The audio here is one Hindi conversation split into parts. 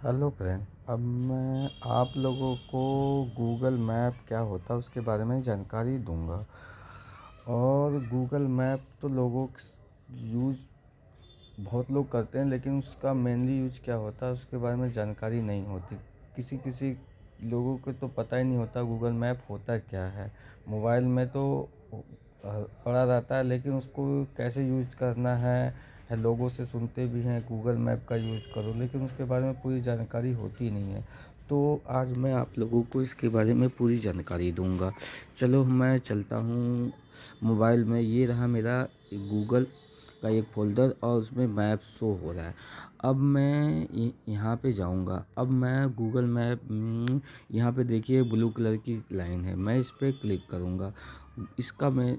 Hello friend. अब मैं आप लोगों को गूगल मैप क्या होता है उसके बारे में जानकारी दूंगा। और गूगल मैप तो लोगों यूज़ बहुत लोग करते हैं, लेकिन उसका मेनली यूज क्या होता है उसके बारे में जानकारी नहीं होती। किसी किसी लोगों को तो पता ही नहीं होता गूगल मैप होता क्या है। मोबाइल में तो पड़ा रहता है, लेकिन उसको कैसे यूज करना है लोगों से सुनते भी हैं गूगल मैप का यूज़ करो, लेकिन उसके बारे में पूरी जानकारी होती नहीं है। तो आज मैं आप लोगों को इसके बारे में पूरी जानकारी दूंगा। चलो मैं चलता हूँ। मोबाइल में ये रहा मेरा गूगल का एक फ़ोल्डर और उसमें मैप शो हो रहा है। अब मैं यहाँ पे जाऊँगा। अब मैं गूगल मैप यहाँ पे देखिए ब्लू कलर की लाइन है, मैं इस पे क्लिक करूँगा। इसका मैं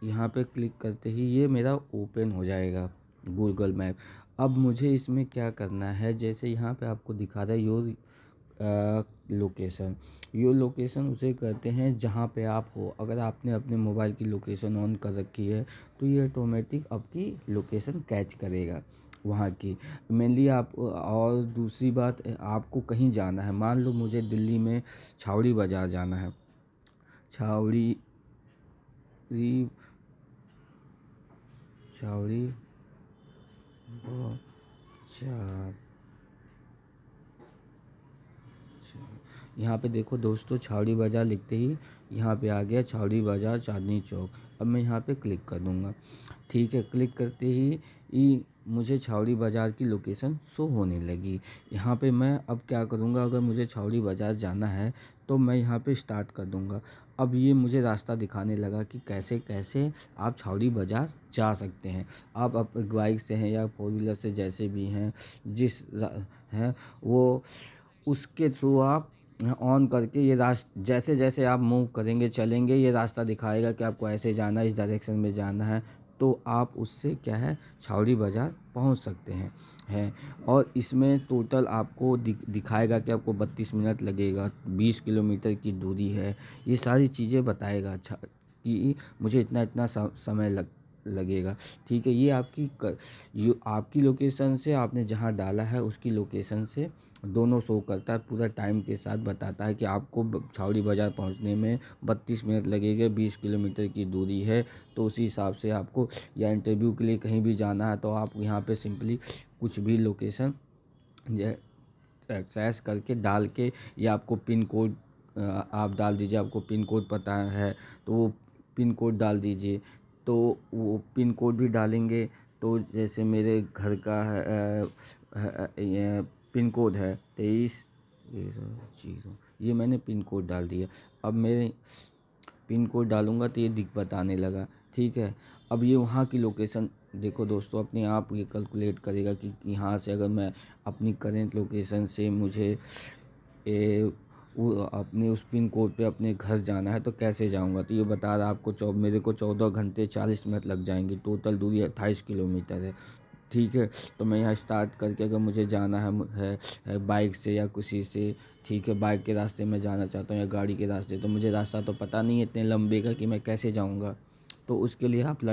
यहाँ पे क्लिक करते ही ये मेरा ओपन हो जाएगा गूगल मैप। अब मुझे इसमें क्या करना है, जैसे यहाँ पे आपको दिखा रहा है योर लोकेशन। यो लोकेशन उसे कहते हैं जहाँ पे आप हो। अगर आपने अपने मोबाइल की लोकेशन ऑन कर रखी है तो ये ऑटोमेटिक आपकी लोकेशन कैच करेगा वहाँ की। मेनली आप और दूसरी बात, आपको कहीं जाना है, मान लो मुझे दिल्ली में छावड़ी बाज़ार जाना है। छावड़ी छावड़ी बाज़ार, यहाँ पे देखो दोस्तों, छावड़ी बाज़ार लिखते ही यहाँ पे आ गया छावड़ी बाज़ार चांदनी चौक। अब मैं यहाँ पे क्लिक कर दूँगा। ठीक है, क्लिक करते ही मुझे छावड़ी बाज़ार की लोकेशन शो होने लगी। यहाँ पे मैं अब क्या करूँगा, अगर मुझे छावड़ी बाज़ार जाना है तो मैं यहाँ पे स्टार्ट कर दूँगा। अब ये मुझे रास्ता दिखाने लगा कि कैसे कैसे आप छावड़ी बाज़ार जा सकते हैं। आप बाइक से हैं या फोर व्हीलर से, जैसे भी हैं हैं वो उसके थ्रू आप ऑन करके ये जैसे जैसे आप मूव करेंगे चलेंगे, ये रास्ता दिखाएगा कि आपको ऐसे जाना है, इस डायरेक्शन में जाना है। तो आप उससे क्या है छावड़ी बाज़ार पहुंच सकते हैं। और इसमें टोटल आपको दिखाएगा कि आपको 32 मिनट लगेगा, 20 किलोमीटर की दूरी है। ये सारी चीज़ें बताएगा अच्छा कि मुझे इतना इतना समय लगेगा। ठीक है, ये आपकी लोकेशन से आपने जहाँ डाला है उसकी लोकेशन से दोनों शो करता है, पूरा टाइम के साथ बताता है कि आपको छावड़ी बाज़ार पहुंचने में 32 मिनट लगेंगे, 20 किलोमीटर की दूरी है। तो उसी हिसाब से आपको, या इंटरव्यू के लिए कहीं भी जाना है तो आप यहाँ पे सिंपली कुछ भी लोकेशन ट्रेस करके डाल के, या आपको पिन कोड आप डाल दीजिए, आपको पिन कोड पता है तो वो पिन कोड डाल दीजिए। तो वो पिन कोड भी डालेंगे तो जैसे मेरे घर का ये पिन कोड है 23 0, ये मैंने पिन कोड डाल दिया। अब मेरे पिन कोड डालूंगा तो ये बताने लगा। ठीक है, अब ये वहाँ की लोकेशन देखो दोस्तों, अपने आप ये कैलकुलेट करेगा कि यहाँ से अगर मैं अपनी करेंट लोकेशन से मुझे अपने उस पिन कोड पे अपने घर जाना है तो कैसे जाऊंगा। तो ये बता रहा आपको मेरे को 14 घंटे 40 मिनट लग जाएंगे, टोटल दूरी 28 किलोमीटर है। ठीक है, तो मैं यहाँ स्टार्ट करके अगर मुझे जाना है बाइक से या किसी से, ठीक है, बाइक के रास्ते में जाना चाहता हूँ या गाड़ी के रास्ते, तो मुझे रास्ता तो पता नहीं है इतने लंबे का कि मैं कैसे जाऊँगा। तो उसके लिए आप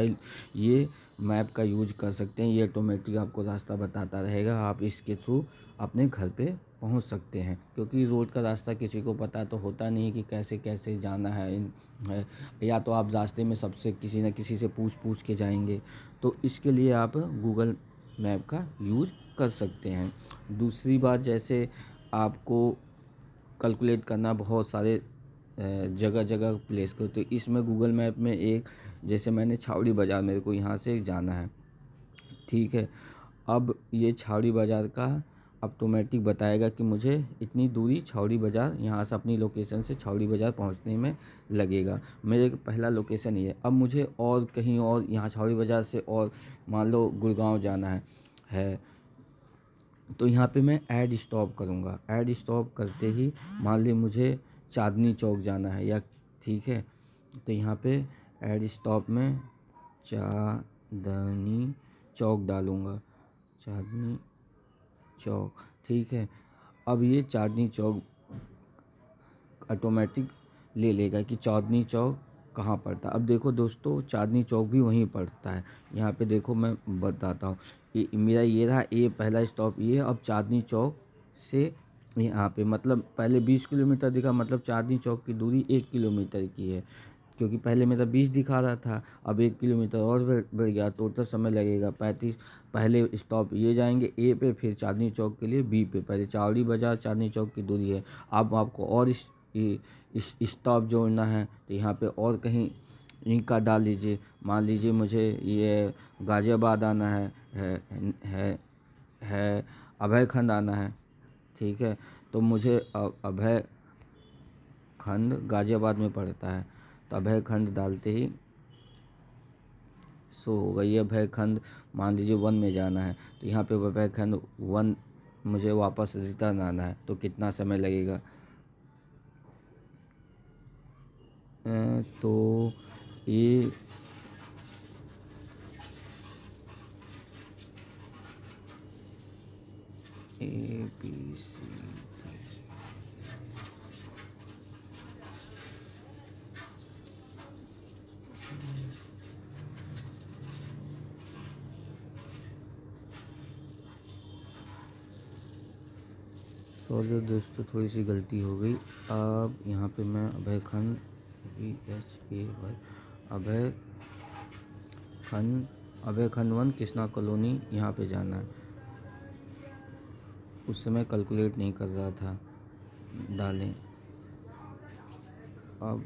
ये मैप का यूज कर सकते हैं। ये ऑटोमेटिक आपको रास्ता बताता रहेगा, आप इसके थ्रू अपने घर पे पहुंच सकते हैं। क्योंकि रोड का रास्ता किसी को पता तो होता नहीं है कि कैसे कैसे जाना है, या तो आप रास्ते में सबसे किसी न किसी से पूछ के जाएंगे। तो इसके लिए आप गूगल मैप का यूज कर सकते हैं। दूसरी बात, जैसे आपको कैलकुलेट करना बहुत सारे जगह जगह प्लेस को, तो इसमें गूगल मैप में एक, जैसे मैंने छावड़ी बाज़ार, मेरे को यहाँ से जाना है। ठीक है, अब ये छावड़ी बाज़ार का ऑटोमेटिक बताएगा कि मुझे इतनी दूरी छावड़ी बाज़ार, यहाँ से अपनी लोकेशन से छावड़ी बाज़ार पहुँचने में लगेगा। मेरे पहला लोकेशन ये है। अब मुझे और कहीं और यहाँ छावड़ी बाज़ार से और मान लो गुड़गांव जाना है तो यहाँ पे मैं ऐड स्टॉप करूँगा। ऐड स्टॉप करते ही मान ली मुझे चांदनी चौक जाना है, या ठीक है, तो यहाँ पे ऐड स्टॉप में चांदनी चौक डालूँगा। चांदनी चौक, ठीक है। अब ये चांदनी चौक ऑटोमेटिक ले लेगा कि चांदनी चौक कहाँ पड़ता है। अब देखो दोस्तों, चांदनी चौक भी वहीं पड़ता है। यहाँ पे देखो मैं बताता हूँ, मेरा ये रहा ए पहला स्टॉप ये है। अब चांदनी चौक से यहाँ पे मतलब पहले 20 किलोमीटर दिखा, मतलब चांदनी चौक की दूरी 1 किलोमीटर की है, क्योंकि पहले मेरा 20 दिखा रहा था, अब 1 किलोमीटर और बढ़ गया। टोटल समय लगेगा 35। पहले स्टॉप ये जाएंगे ए पे, फिर चांदनी चौक के लिए बी पे। पहले चावड़ी बाजार चांदनी चौक की दूरी है। अब आपको और इस स्टॉप जोड़ना है तो यहाँ पे और कहीं इनका डाल लीजिए। मान लीजिए मुझे ये गाज़ियाबाद आना है है अभय खंड आना है, ठीक है। तो मुझे अभय खंड गाज़ियाबाद में पड़ता है, तो अभय खंड डालते ही सो हो गई है अभय खंड। मान लीजिए 1 में जाना है, तो यहाँ पे अभय खंड 1 मुझे वापस रिटर्न आना है, तो कितना समय लगेगा। तो ये ABC। सॉरी दोस्तों, थोड़ी सी गलती हो गई। अब यहाँ पे मैं अभय खंड VHAY अभय अभय खंड 1 कृष्णा कॉलोनी यहाँ पे जाना है। उस समय कैलकुलेट नहीं कर रहा था, डालें। अब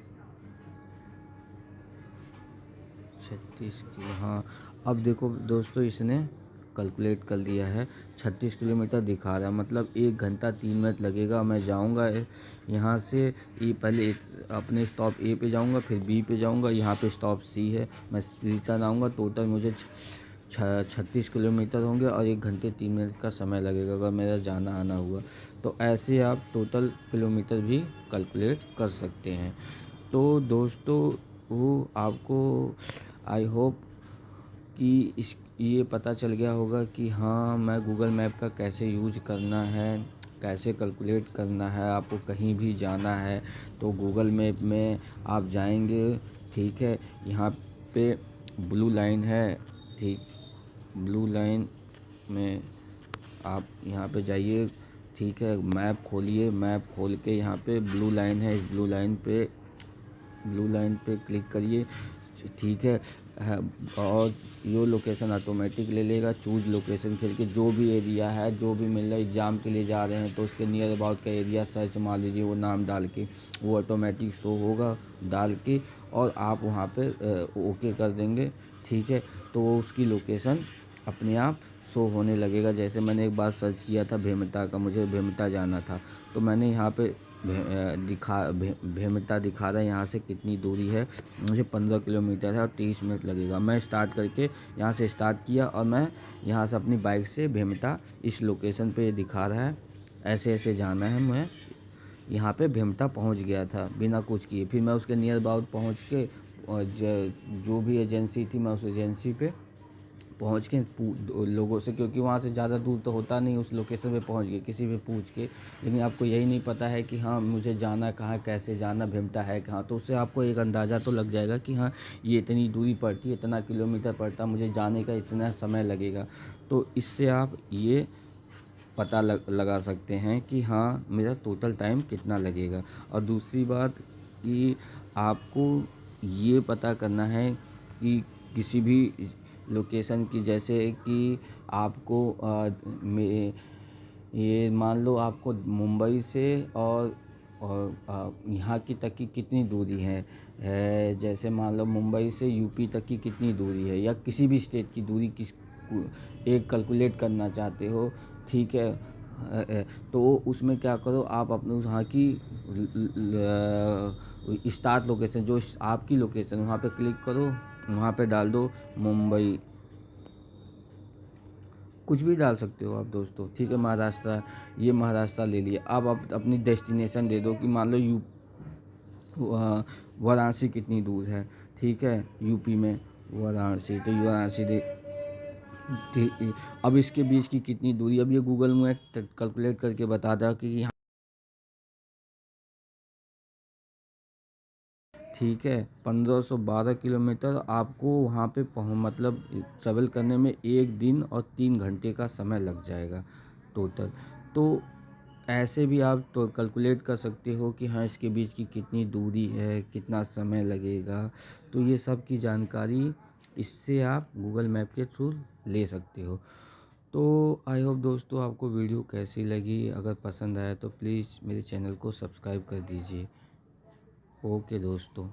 36 किलो, हाँ। अब देखो दोस्तों, इसने कैलकुलेट कर लिया है, 36 किलोमीटर दिखा रहा है, मतलब 1 घंटा 3 मिनट लगेगा। मैं जाऊंगा यहाँ से पहले अपने स्टॉप ए पे जाऊंगा, फिर बी पे जाऊंगा, यहाँ पे स्टॉप सी है, मैं रिटर्न आऊँगा। टोटल मुझे 36 किलोमीटर होंगे और 1 घंटे 3 मिनट का समय लगेगा अगर मेरा जाना आना हुआ। तो ऐसे आप टोटल किलोमीटर भी कैलकुलेट कर सकते हैं। तो दोस्तों, वो आपको आई होप कि ये पता चल गया होगा कि हाँ, मैं गूगल मैप का कैसे यूज करना है, कैसे कैलकुलेट करना है। आपको कहीं भी जाना है तो गूगल मैप में आप जाएंगे, ठीक है। यहाँ पे ब्लू लाइन है, ठीक, ब्लू लाइन में आप यहाँ पे जाइए, ठीक है। मैप खोलिए, मैप खोल के यहाँ पे ब्लू लाइन है, इस ब्लू लाइन पे क्लिक करिए, ठीक है। और यो लोकेशन ऑटोमेटिक ले लेगा। चूज लोकेशन खेल के जो भी एरिया है, जो भी मिल रहा है, एग्ज़ाम के लिए जा रहे हैं तो उसके नियर अबाउट का एरिया सर्च मान लीजिए, वो नाम डाल के वो ऑटोमेटिक शो होगा डाल के, और आप वहाँ पे ओके कर देंगे, ठीक है। तो वो उसकी लोकेशन अपने आप शो होने लगेगा। जैसे मैंने एक बार सर्च किया था भेमता का, मुझे भेमता जाना था, तो मैंने यहाँ पे भेमता दिखा रहा है यहाँ से कितनी दूरी है, मुझे 15 किलोमीटर है और 30 मिनट लगेगा। मैं स्टार्ट करके यहाँ से स्टार्ट किया और मैं यहाँ से अपनी बाइक से भेमता इस लोकेशन पे दिखा रहा है, ऐसे ऐसे जाना है। मैं यहाँ पे भेमता पहुँच गया था बिना कुछ किए। फिर मैं उसके नियर अबाउट पहुँच के और जो भी एजेंसी थी, मैं उस एजेंसी पे पहुँच के लोगों से, क्योंकि वहाँ से ज़्यादा दूर तो होता नहीं, उस लोकेशन पे पहुँच गए किसी भी पूछ के। लेकिन आपको यही नहीं पता है कि हाँ, मुझे जाना कहाँ, कैसे जाना, भेमता है कहाँ, तो उससे आपको एक अंदाज़ा तो लग जाएगा कि हाँ, ये इतनी दूरी पड़ती है, इतना किलोमीटर पड़ता, मुझे जाने का इतना समय लगेगा। तो इससे आप ये पता लगा सकते हैं कि हाँ, मेरा टोटल टाइम कितना लगेगा। और दूसरी बात कि आपको ये पता करना है कि किसी भी लोकेशन की, जैसे कि आपको ये मान लो आपको मुंबई से और यहाँ की तक की कितनी दूरी है, जैसे मान लो मुंबई से यूपी तक की कितनी दूरी है, या किसी भी स्टेट की दूरी एक कैलकुलेट करना चाहते हो, ठीक है। तो उसमें क्या करो, आप अपने वहाँ की स्टार्ट लोकेशन, जो आपकी लोकेशन, वहाँ पे क्लिक करो, वहाँ पे डाल दो मुंबई, कुछ भी डाल सकते हो आप दोस्तों, ठीक है। महाराष्ट्र, ये महाराष्ट्र ले लिया। अब आप अपनी डेस्टिनेशन दे दो कि मान लो वाराणसी कितनी दूर है, ठीक है, यूपी में वाराणसी, तो वाराणसी दे, ठीक। अब इसके बीच की कितनी दूरी, अब ये गूगल में कैलकुलेट करके बता था कि ठीक है। 1512 किलोमीटर आपको वहाँ पे मतलब ट्रेवल करने में 1 दिन और 3 घंटे का समय लग जाएगा टोटल। तो ऐसे भी आप तो कैलकुलेट कर सकते हो कि हाँ, इसके बीच की कितनी दूरी है, कितना समय लगेगा। तो ये सब की जानकारी इससे आप गूगल मैप के थ्रू ले सकते हो। तो आई होप दोस्तों आपको वीडियो कैसी लगी। अगर पसंद आया तो प्लीज़ मेरे चैनल को सब्सक्राइब कर दीजिए। ओके दोस्तों।